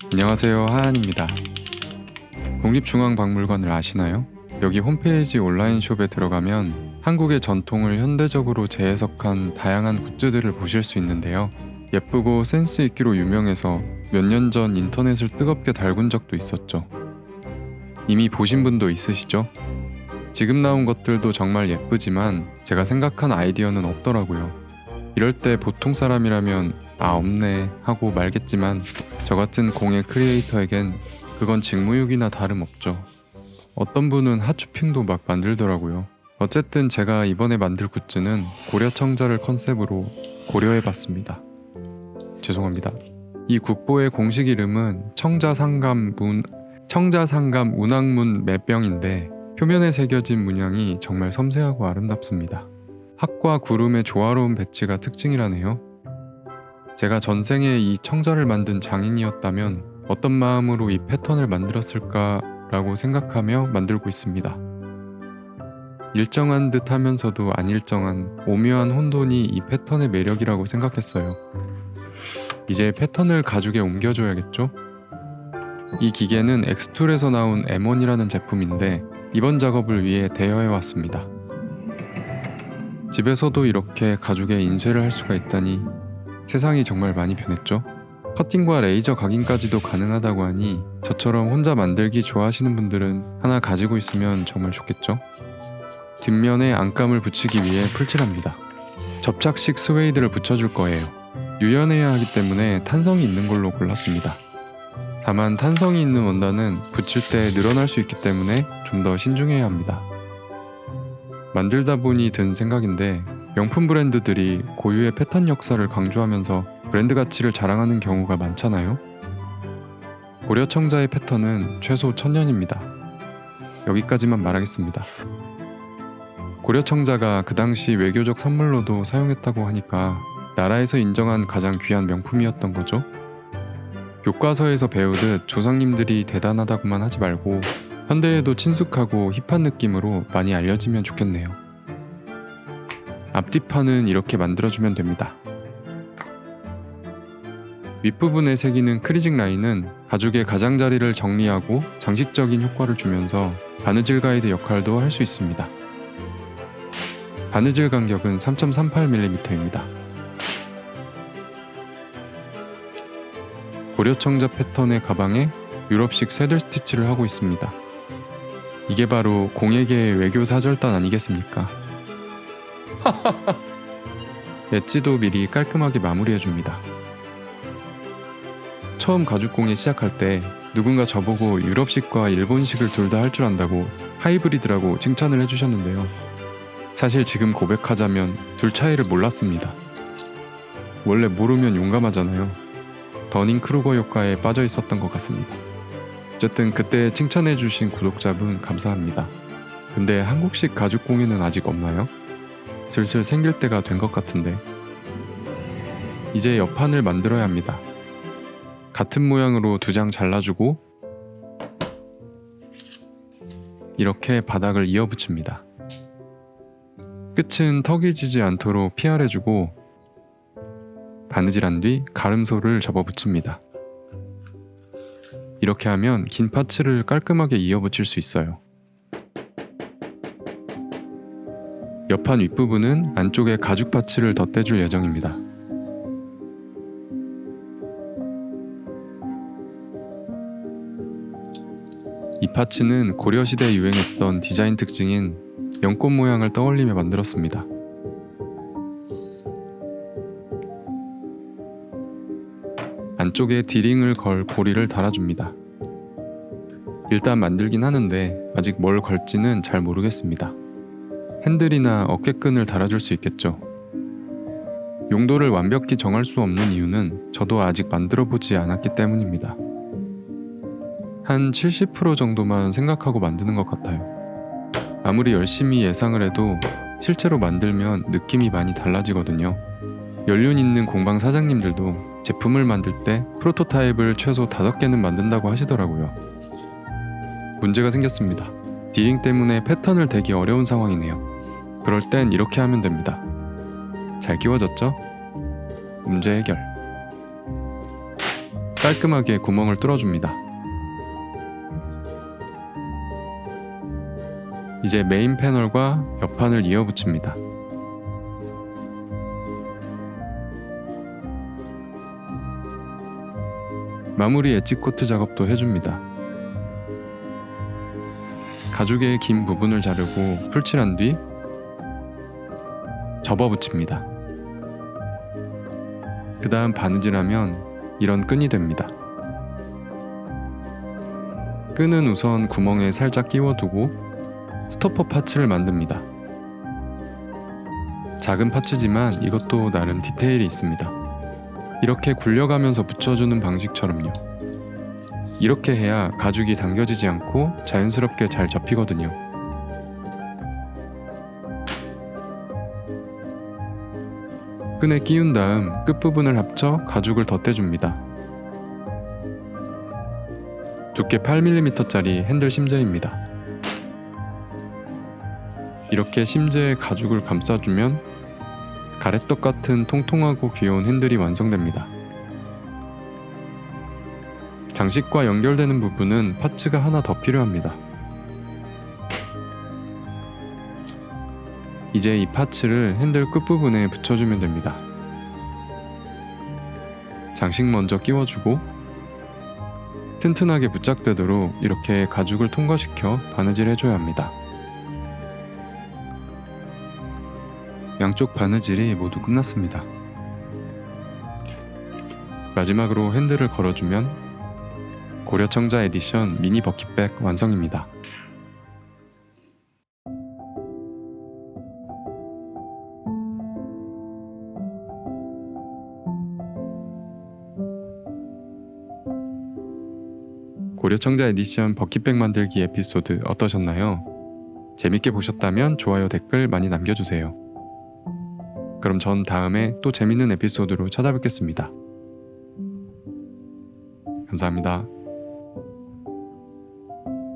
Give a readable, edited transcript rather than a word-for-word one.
안녕하세요, 하한입니다. 국립중앙박물관을 아시나요? 여기 홈페이지 온라인숍에 들어가면 한국의 전통을 현대적으로 재해석한 다양한 굿즈들을 보실 수 있는데요. 예쁘고 센스 있기로 유명해서 몇 년 전 인터넷을 뜨겁게 달군 적도 있었죠. 이미 보신 분도 있으시죠? 지금 나온 것들도 정말 예쁘지만 제가 생각한 아이디어는 없더라고요. 이럴 때 보통 사람이라면 없네 하고 말겠지만 저 같은 공예 크리에이터에겐 그건 직무유기나 다름없죠. 어떤 분은 핫쇼핑도 막 만들더라고요. 어쨌든 제가 이번에 만들 굿즈는 고려청자를 컨셉으로 고려해봤습니다. 죄송합니다. 이 국보의 공식 이름은 청자상감 운항문 매병인데 표면에 새겨진 문양이 정말 섬세하고 아름답습니다. 학과 구름의 조화로운 배치가 특징이라네요. 제가 전생에 이 청자를 만든 장인이었다면 어떤 마음으로 이 패턴을 만들었을까라고 생각하며 만들고 있습니다. 일정한 듯 하면서도 안 일정한 오묘한 혼돈이 이 패턴의 매력이라고 생각했어요. 이제 패턴을 가죽에 옮겨줘야겠죠? 이 기계는 엑스툴에서 나온 M1이라는 제품인데 이번 작업을 위해 대여해왔습니다. 집에서도 이렇게 가죽에 인쇄를 할 수가 있다니 세상이 정말 많이 변했죠? 커팅과 레이저 각인까지도 가능하다고 하니 저처럼 혼자 만들기 좋아하시는 분들은 하나 가지고 있으면 정말 좋겠죠? 뒷면에 안감을 붙이기 위해 풀칠합니다. 접착식 스웨이드를 붙여줄 거예요. 유연해야 하기 때문에 탄성이 있는 걸로 골랐습니다. 다만 탄성이 있는 원단은 붙일 때 늘어날 수 있기 때문에 좀 더 신중해야 합니다. 만들다 보니 든 생각인데 명품 브랜드들이 고유의 패턴 역사를 강조하면서 브랜드 가치를 자랑하는 경우가 많잖아요. 고려청자의 패턴은 최소 1000년입니다. 여기까지만 말하겠습니다. 고려청자가 그 당시 외교적 선물로도 사용했다고 하니까 나라에서 인정한 가장 귀한 명품이었던 거죠. 교과서에서 배우듯 조상님들이 대단하다고만 하지 말고 현대에도 친숙하고 힙한 느낌으로 많이 알려지면 좋겠네요. 앞뒤판은 이렇게 만들어주면 됩니다. 윗부분에 새기는 크리직 라인은 가죽의 가장자리를 정리하고 장식적인 효과를 주면서 바느질 가이드 역할도 할 수 있습니다. 바느질 간격은 3.38mm입니다. 고려청자 패턴의 가방에 유럽식 새들 스티치를 하고 있습니다. 이게 바로 공예계의 외교 사절단 아니겠습니까? 엣지도 미리 깔끔하게 마무리해줍니다. 처음 가죽 공예 시작할 때 누군가 저보고 유럽식과 일본식을 둘 다 할 줄 안다고 하이브리드라고 칭찬을 해주셨는데요. 사실 지금 고백하자면 둘 차이를 몰랐습니다. 원래 모르면 용감하잖아요. 더닝 크루거 효과에 빠져 있었던 것 같습니다. 어쨌든 그때 칭찬해주신 구독자분 감사합니다. 근데 한국식 가죽 공예는 아직 없나요? 슬슬 생길 때가 된 것 같은데. 이제 옆판을 만들어야 합니다. 같은 모양으로 2장 잘라주고 이렇게 바닥을 이어붙입니다. 끝은 턱이 지지 않도록 PR해주고 바느질한 뒤 가름소를 접어붙입니다. 이렇게 하면 긴 파츠를 깔끔하게 이어붙일 수 있어요. 옆판 윗부분은 안쪽에 가죽 파츠를 덧대줄 예정입니다. 이 파츠는 고려시대에 유행했던 디자인 특징인 연꽃 모양을 떠올리며 만들었습니다. 안쪽에 디링을 걸 고리를 달아줍니다. 일단 만들긴 하는데 아직 뭘 걸지는 잘 모르겠습니다. 핸들이나 어깨끈을 달아줄 수 있겠죠. 용도를 완벽히 정할 수 없는 이유는 저도 아직 만들어보지 않았기 때문입니다. 한 70% 정도만 생각하고 만드는 것 같아요. 아무리 열심히 예상을 해도 실제로 만들면 느낌이 많이 달라지거든요. 연륜 있는 공방 사장님들도 제품을 만들 때 프로토타입을 최소 5개는 만든다고 하시더라고요. 문제가 생겼습니다. 디링 때문에 패턴을 대기 어려운 상황이네요. 그럴 땐 이렇게 하면 됩니다. 잘 끼워졌죠? 문제 해결. 깔끔하게 구멍을 뚫어줍니다. 이제 메인 패널과 옆판을 이어붙입니다. 마무리 엣지 코트 작업도 해줍니다. 가죽의 긴 부분을 자르고 풀칠한 뒤 접어붙입니다. 그 다음 바느질하면 이런 끈이 됩니다. 끈은 우선 구멍에 살짝 끼워두고 스토퍼 파츠를 만듭니다. 작은 파츠지만 이것도 나름 디테일이 있습니다. 이렇게 굴려가면서 붙여주는 방식처럼요. 이렇게 해야 가죽이 당겨지지 않고 자연스럽게 잘 접히거든요. 끈에 끼운 다음 끝부분을 합쳐 가죽을 덧대줍니다. 두께 8mm짜리 핸들 심재입니다. 이렇게 심재에 가죽을 감싸주면 가래떡 같은 통통하고 귀여운 핸들이 완성됩니다. 장식과 연결되는 부분은 파츠가 하나 더 필요합니다. 이제 이 파츠를 핸들 끝부분에 붙여주면 됩니다. 장식 먼저 끼워주고 튼튼하게 부착되도록 이렇게 가죽을 통과시켜 바느질 해줘야 합니다. 양쪽 바느질이 모두 끝났습니다. 마지막으로 핸들을 걸어주면 고려청자 에디션 미니 버킷백 완성입니다. 고려청자 에디션 버킷백 만들기 에피소드 어떠셨나요? 재밌게 보셨다면 좋아요, 댓글 많이 남겨주세요. 그럼 전 다음에 또 재밌는 에피소드로 찾아뵙겠습니다. 감사합니다.